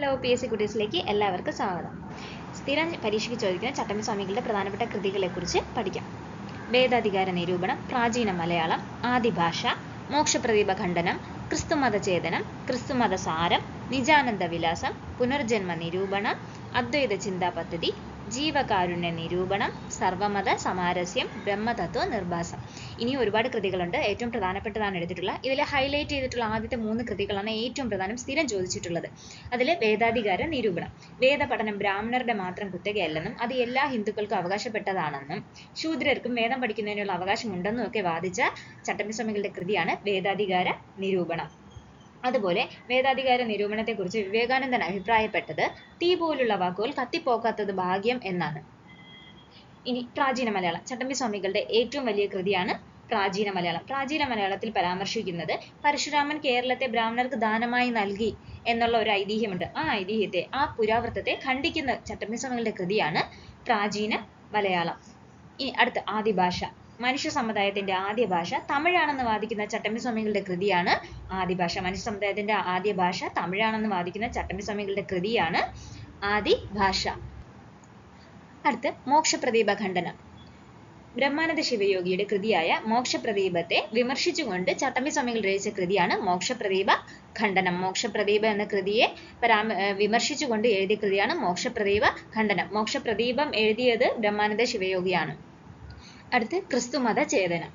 Hello PSC കുട്ടീസിലേക്ക് എല്ലാവർക്കും സ്വാഗതം. സ്ഥിരം പരീക്ഷയ്ക്ക് ചോദിക്കുന്ന ചട്ടമ്പി സ്വാമികളുടെ പ്രധാനപ്പെട്ട കൃതികളെക്കുറിച്ച് പഠിക്കാം. വേദാധികാര നിരൂപണം, പ്രാചീന മലയാളം, ആദിഭാഷ, മോക്ഷപ്രദീപ ഖണ്ഡനം, ക്രിസ്തുമതചേതനം, ക്രിസ്തുമതസാരം, നിജാനന്ദ വിലാസം, പുനർജന്മ നിരൂപണം, അദ്വൈത ചിന്താപദ്ധതി, ജീവകാരുണ്യ നിരൂപണം, സർവമത സമാരസ്യം, ബ്രഹ്മതത്വ നിർഭാസം. ഇനി ഒരുപാട് കൃതികളുണ്ട്. ഏറ്റവും പ്രധാനപ്പെട്ടതാണ് എടുത്തിട്ടുള്ള. ഇതിൽ ഹൈലൈറ്റ് ചെയ്തിട്ടുള്ള ആദ്യത്തെ 3 കൃതികളാണ് ഏറ്റവും പ്രധാനം, സ്ഥിരം ചോദിച്ചിട്ടുള്ളത്. അതിൽ വേദാധികാര നിരൂപണം. വേദപഠനം ബ്രാഹ്മണരുടെ മാത്രം കുത്തകയല്ലെന്നും അത് എല്ലാ ഹിന്ദുക്കൾക്കും അവകാശപ്പെട്ടതാണെന്നും ശൂദ്രർക്കും വേദം പഠിക്കുന്നതിനുള്ള അവകാശമുണ്ടെന്നും ഒക്കെ വാദിച്ച ചട്ടമ്പി സ്വാമികളുടെ കൃതിയാണ് വേദാധികാര നിരൂപണം. അതുപോലെ വേദാധികാര നിരൂപണത്തെക്കുറിച്ച് വിവേകാനന്ദൻ അഭിപ്രായപ്പെട്ടത് തീ പോലുള്ള വാക്കുകൾ കത്തിപ്പോക്കാത്തത് ഭാഗ്യം എന്നാണ്. ഇനി പ്രാചീന മലയാളം. ചട്ടമ്പി സ്വാമികളുടെ ഏറ്റവും വലിയ കൃതിയാണ് പ്രാചീന മലയാളം. പ്രാചീന മലയാളത്തിൽ പരാമർശിക്കുന്നത് പരശുരാമൻ കേരളത്തെ ബ്രാഹ്മണർക്ക് ദാനമായി നൽകി എന്നുള്ള ഒരു ഐതിഹ്യമുണ്ട്. ആ ഐതിഹ്യത്തെ, ആ പുരാവൃത്തത്തെ ഖണ്ഡിക്കുന്ന ചട്ടമ്പി സ്വാമികളുടെ കൃതിയാണ് പ്രാചീന മലയാളം. ഈ അടുത്ത ആദിഭാഷ. മനുഷ്യ സമുദായത്തിന്റെ ആദ്യ ഭാഷ തമിഴാണെന്ന് വാദിക്കുന്ന ചട്ടമ്പി സ്വാമികളുടെ കൃതിയാണ് ആദിഭാഷ. മനുഷ്യ സമുദായത്തിന്റെ ആദ്യ ഭാഷ തമിഴാണെന്ന് വാദിക്കുന്ന ചട്ടമ്പി സ്വാമികളുടെ കൃതിയാണ് ആദിഭാഷ. അടുത്ത് മോക്ഷപ്രദീപ ഖണ്ഡനം. ബ്രഹ്മാനന്ദ ശിവയോഗിയുടെ കൃതിയായ മോക്ഷപ്രദീപത്തെ വിമർശിച്ചുകൊണ്ട് ചട്ടമ്പി സ്വാമികൾ രചിച്ച കൃതിയാണ് മോക്ഷപ്രദീപ ഖണ്ഡനം. മോക്ഷപ്രദീപ എന്ന കൃതിയെ വിമർശിച്ചുകൊണ്ട് എഴുതിയ കൃതിയാണ് മോക്ഷപ്രദീപ ഖണ്ഡനം. മോക്ഷപ്രദീപം എഴുതിയത് ബ്രഹ്മാനന്ദ ശിവയോഗിയാണ്. അടുത്ത് ക്രിസ്തുമത ചേതനം.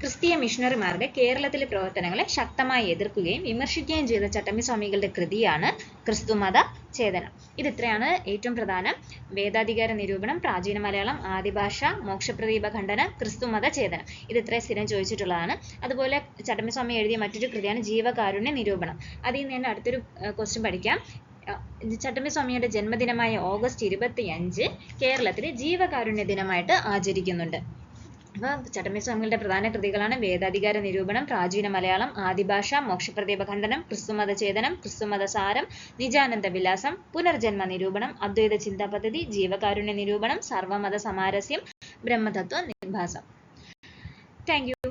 ക്രിസ്തീയ മിഷണറിമാരുടെ കേരളത്തിലെ പ്രവർത്തനങ്ങളെ ശക്തമായി എതിർക്കുകയും വിമർശിക്കുകയും ചെയ്ത ചട്ടമ്പി സ്വാമികളുടെ കൃതിയാണ് ക്രിസ്തുമത ചേതനം. ഇത് ഇത്രയാണ് ഏറ്റവും പ്രധാനം. വേദാധികാര നിരൂപണം, പ്രാചീന മലയാളം, ആദിഭാഷ, മോക്ഷപ്രദീപ ഖണ്ഡനം, ക്രിസ്തുമത ചേതനം. ഇത് ഇത്രയും സ്ഥിരം ചോദിച്ചിട്ടുള്ളതാണ്. അതുപോലെ ചട്ടമ്പി സ്വാമി എഴുതിയ മറ്റൊരു കൃതിയാണ് ജീവകാരുണ്യ നിരൂപണം. അതിൽ നിന്ന് തന്നെ അടുത്തൊരു ക്വസ്റ്റ്യൻ പഠിക്കാം. ചട്ടമ്പി സ്വാമിയുടെ ജന്മദിനമായ ഓഗസ്റ്റ് 25 കേരളത്തിലെ ജീവകാരുണ്യ ദിനമായിട്ട് ആചരിക്കുന്നുണ്ട്. അപ്പോൾ ചട്ടമ്പി സ്വാമികളുടെ പ്രധാന കൃതികളാണ് വേദാധികാര നിരൂപണം, പ്രാചീന മലയാളം, ആദിഭാഷ, മോക്ഷപ്രദീപ ഖണ്ഡനം, ക്രിസ്തുമതചേതനം, ക്രിസ്തുമതസാരം, നിജാനന്ദ വിലാസം, പുനർജന്മ നിരൂപണം, അദ്വൈത ചിന്താപദ്ധതി, ജീവകാരുണ്യ നിരൂപണം, സർവമത സമാരസ്യം, ബ്രഹ്മതത്വ നിർഭാസം. Thank you.